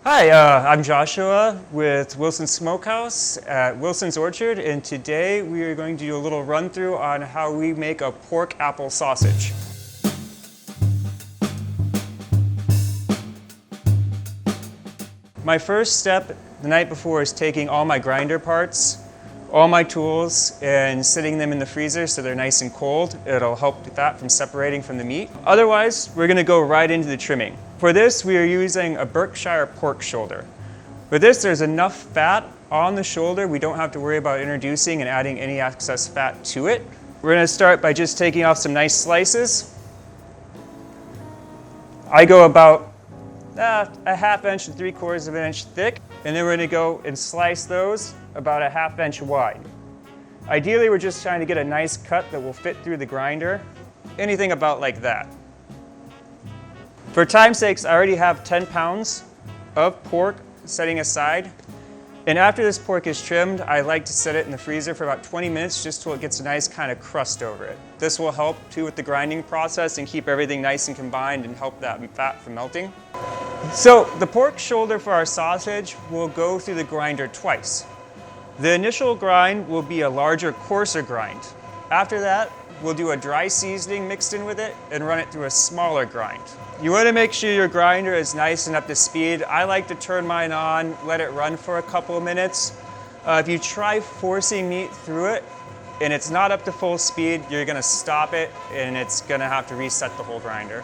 Hi, I'm Joshua with Wilson's Smokehouse at Wilson's Orchard, and today we are going to do a little run through on how we make a pork apple sausage. My first step the night before is taking all my grinder parts, all my tools, and sitting them in the freezer so they're nice and cold. It'll help the fat from separating from the meat. Otherwise, we're gonna go right into the trimming. For this, we are using a Berkshire pork shoulder. For this, there's enough fat on the shoulder, we don't have to worry about introducing and adding any excess fat to it. We're gonna start by just taking off some nice slices. I go about a ½ inch to 3/4 of an inch thick, and then we're gonna go and slice those about a ½ inch wide. Ideally, we're just trying to get a nice cut that will fit through the grinder, anything about like that. For time's sakes, I already have 10 pounds of pork setting aside. And after this pork is trimmed, I like to set it in the freezer for about 20 minutes just till it gets a nice kind of crust over it. This will help too with the grinding process and keep everything nice and combined and help that fat from melting. So the pork shoulder for our sausage will go through the grinder twice. The initial grind will be a larger, coarser grind. After that, we'll do a dry seasoning mixed in with it and run it through a smaller grind. You want to make sure your grinder is nice and up to speed. I like to turn mine on, let it run for a couple of minutes. If you try forcing meat through it and it's not up to full speed, you're going to stop it and it's going to have to reset the whole grinder.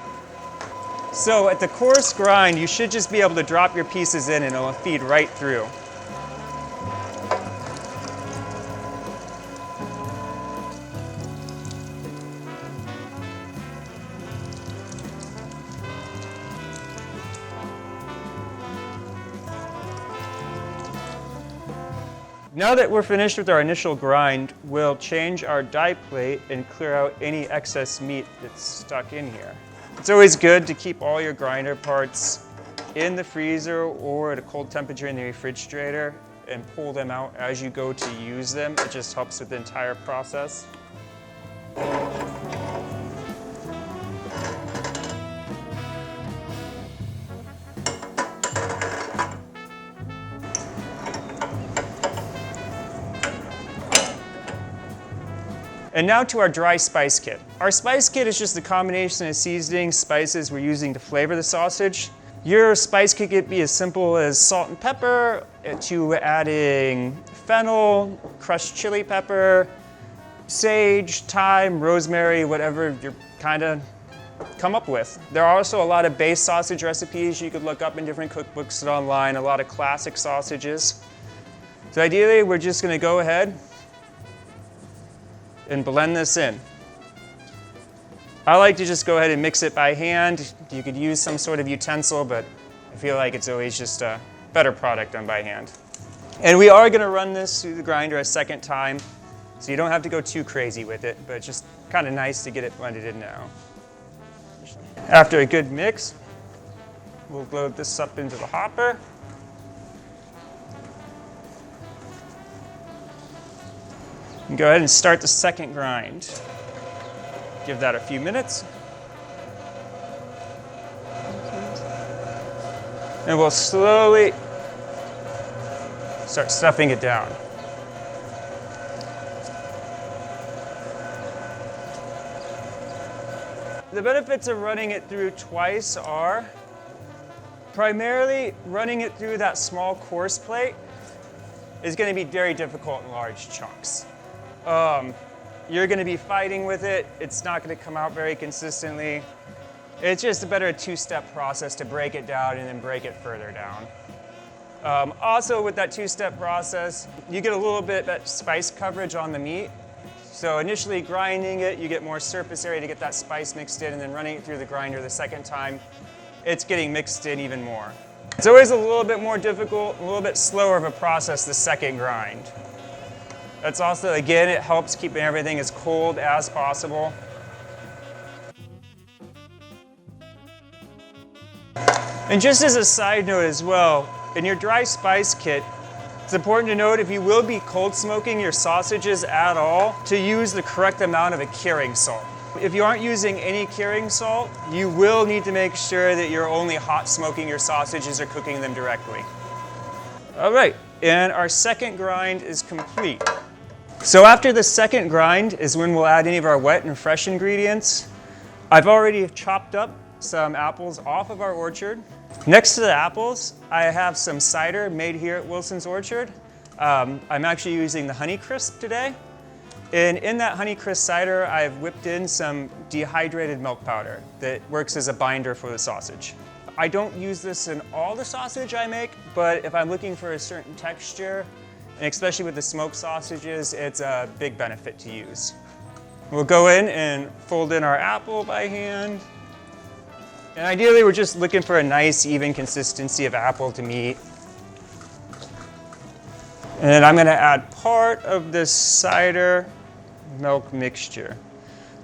So at the coarse grind, you should just be able to drop your pieces in and it'll feed right through. Now that we're finished with our initial grind, we'll change our die plate and clear out any excess meat that's stuck in here. It's always good to keep all your grinder parts in the freezer or at a cold temperature in the refrigerator and pull them out as you go to use them. It just helps with the entire process. And now to our dry spice kit. Our spice kit is just a combination of seasonings, spices we're using to flavor the sausage. Your spice kit could be as simple as salt and pepper to adding fennel, crushed chili pepper, sage, thyme, rosemary, whatever you're kind of come up with. There are also a lot of base sausage recipes you could look up in different cookbooks and online, a lot of classic sausages. So ideally, we're just gonna go ahead and blend this in. I like to just go ahead and mix it by hand. You could use some sort of utensil, but I feel like it's always just a better product done by hand. And we are gonna run this through the grinder a second time, so you don't have to go too crazy with it, but it's just kind of nice to get it blended in now. After a good mix, we'll load this up into the hopper. And go ahead and start the second grind. Give that a few minutes. And we'll slowly start stuffing it down. The benefits of running it through twice are primarily running it through that small coarse plate is going to be very difficult in large chunks. You're going to be fighting with it. It's not going to come out very consistently. It's just a better two-step process to break it down and then break it further down. Also, with that two-step process, you get a little bit of spice coverage on the meat. So initially grinding it, you get more surface area to get that spice mixed in, and then running it through the grinder the second time, it's getting mixed in even more. It's always a little bit more difficult, a little bit slower of a process the second grind. That's also, again, it helps keeping everything as cold as possible. And just as a side note as well, in your dry spice kit, it's important to note if you will be cold smoking your sausages at all, to use the correct amount of a curing salt. If you aren't using any curing salt, you will need to make sure that you're only hot smoking your sausages or cooking them directly. All right, and our second grind is complete. So after the second grind is when we'll add any of our wet and fresh ingredients. I've already chopped up some apples off of our orchard. Next to the apples, I have some cider made here at Wilson's Orchard. I'm actually using the Honeycrisp today. And in that Honeycrisp cider, I've whipped in some dehydrated milk powder that works as a binder for the sausage. I don't use this in all the sausage I make, but if I'm looking for a certain texture, and especially with the smoked sausages, it's a big benefit to use. We'll go in and fold in our apple by hand. And ideally, we're just looking for a nice, even consistency of apple to meat. And then I'm gonna add part of this cider milk mixture.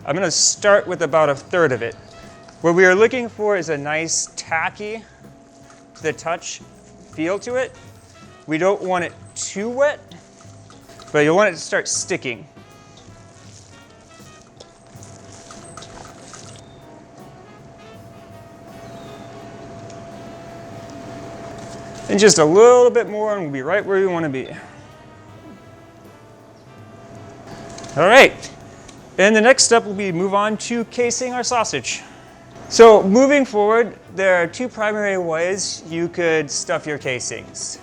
I'm gonna start with about 1/3 of it. What we are looking for is a nice tacky, to the touch feel to it. We don't want it too wet, but you'll want it to start sticking. And just a little bit more and we'll be right where we want to be. All right, and the next step will be move on to casing our sausage. So moving forward, there are two primary ways you could stuff your casings.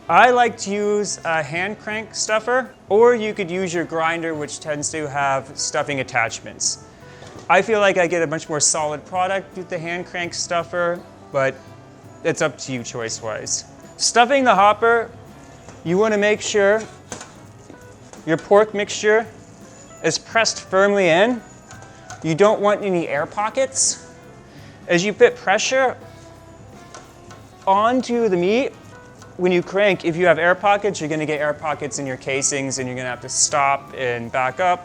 I like to use a hand crank stuffer, or you could use your grinder, which tends to have stuffing attachments. I feel like I get a much more solid product with the hand crank stuffer, but it's up to you choice-wise. Stuffing the hopper, you want to make sure your pork mixture is pressed firmly in. You don't want any air pockets. As you put pressure onto the meat, when you crank, if you have air pockets, you're going to get air pockets in your casings and you're going to have to stop and back up.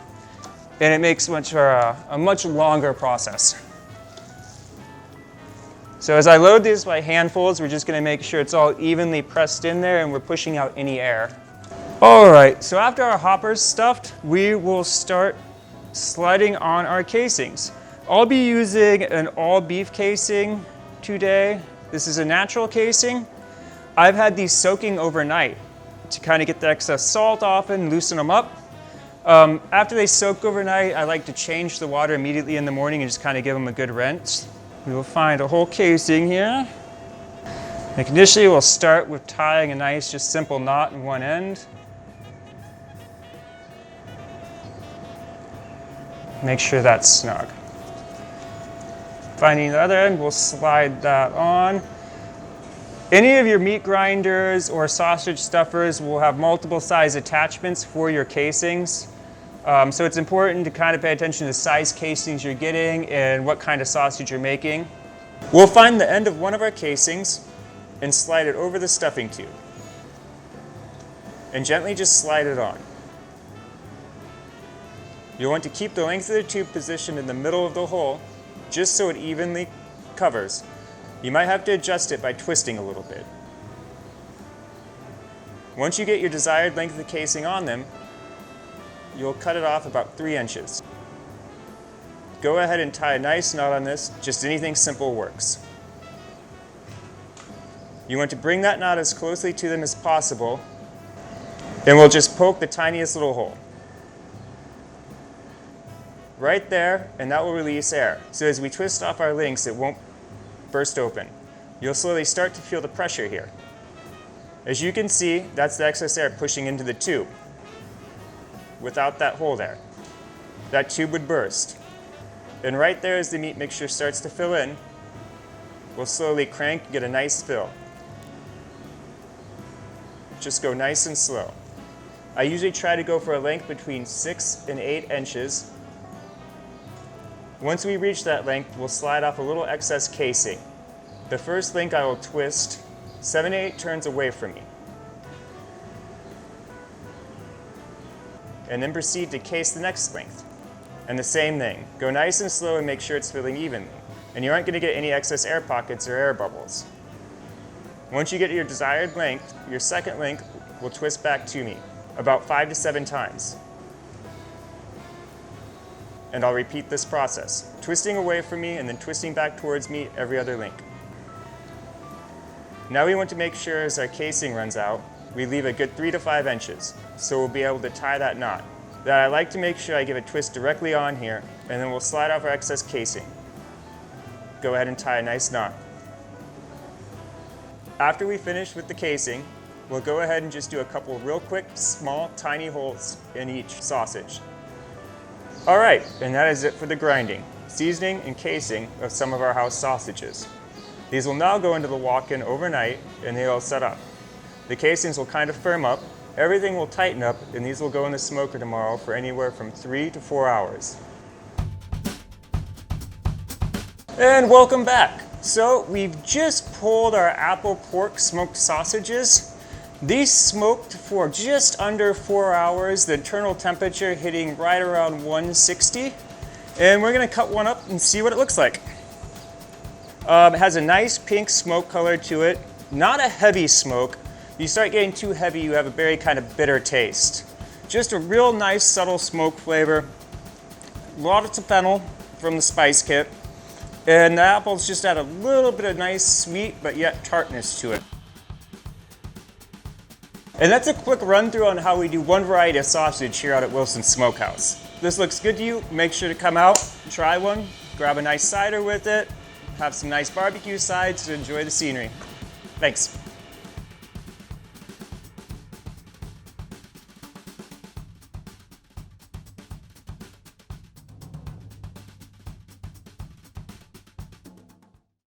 And it makes a much longer process. So as I load these by handfuls, we're just going to make sure it's all evenly pressed in there and we're pushing out any air. All right, so after our hopper's stuffed, we will start sliding on our casings. I'll be using an all beef casing today. This is a natural casing. I've had these soaking overnight to kind of get the excess salt off and loosen them up. After they soak overnight, I like to change the water immediately in the morning and just kind of give them a good rinse. We will find a whole casing here. Like initially, we'll start with tying a nice, just simple knot in one end. Make sure that's snug. Finding the other end, we'll slide that on. Any of your meat grinders or sausage stuffers will have multiple size attachments for your casings. So it's important to kind of pay attention to the size casings you're getting and what kind of sausage you're making. We'll find the end of one of our casings and slide it over the stuffing tube. And gently just slide it on. You'll want to keep the length of the tube positioned in the middle of the hole, just so it evenly covers. You might have to adjust it by twisting a little bit. Once you get your desired length of the casing on them, you'll cut it off about 3 inches. Go ahead and tie a nice knot on this, just anything simple works. You want to bring that knot as closely to them as possible, and we'll just poke the tiniest little hole. Right there, and that will release air. So as we twist off our links, it won't burst open. You'll slowly start to feel the pressure here. As you can see, that's the excess air pushing into the tube. Without that hole there, that tube would burst. And right there, as the meat mixture starts to fill in, we'll slowly crank and get a nice fill. Just go nice and slow. I usually try to go for a length between 6 and 8 inches. Once we reach that length, we'll slide off a little excess casing. The first link I will twist 7 to 8 turns away from me. And then proceed to case the next length. And the same thing. Go nice and slow and make sure it's filling evenly. And you aren't going to get any excess air pockets or air bubbles. Once you get your desired length, your second link will twist back to me about 5 to 7 times. and I'll repeat this process, twisting away from me and then twisting back towards me every other link. Now we want to make sure as our casing runs out, we leave a good 3 to 5 inches, so we'll be able to tie that knot. Then I like to make sure I give a twist directly on here, and then we'll slide off our excess casing. Go ahead and tie a nice knot. After we finish with the casing, we'll go ahead and just do a couple real quick, small, tiny holes in each sausage. All right, and that is it for the grinding, seasoning, and casing of some of our house sausages. These will now go into the walk-in overnight, and they will set up. The casings will kind of firm up, everything will tighten up, and these will go in the smoker tomorrow for anywhere from 3 to 4 hours. And welcome back. So we've just pulled our apple pork smoked sausages. These smoked for just under 4 hours, the internal temperature hitting right around 160. And we're gonna cut one up and see what it looks like. It has a nice pink smoke color to it, not a heavy smoke. If you start getting too heavy, you have a very kind of bitter taste. Just a real nice subtle smoke flavor. Lots of fennel from the spice kit. And the apples just add a little bit of nice sweet but yet tartness to it. And that's a quick run through on how we do one variety of sausage here out at Wilson's Smokehouse. If this looks good to you, make sure to come out, try one, grab a nice cider with it, have some nice barbecue sides to enjoy the scenery. Thanks.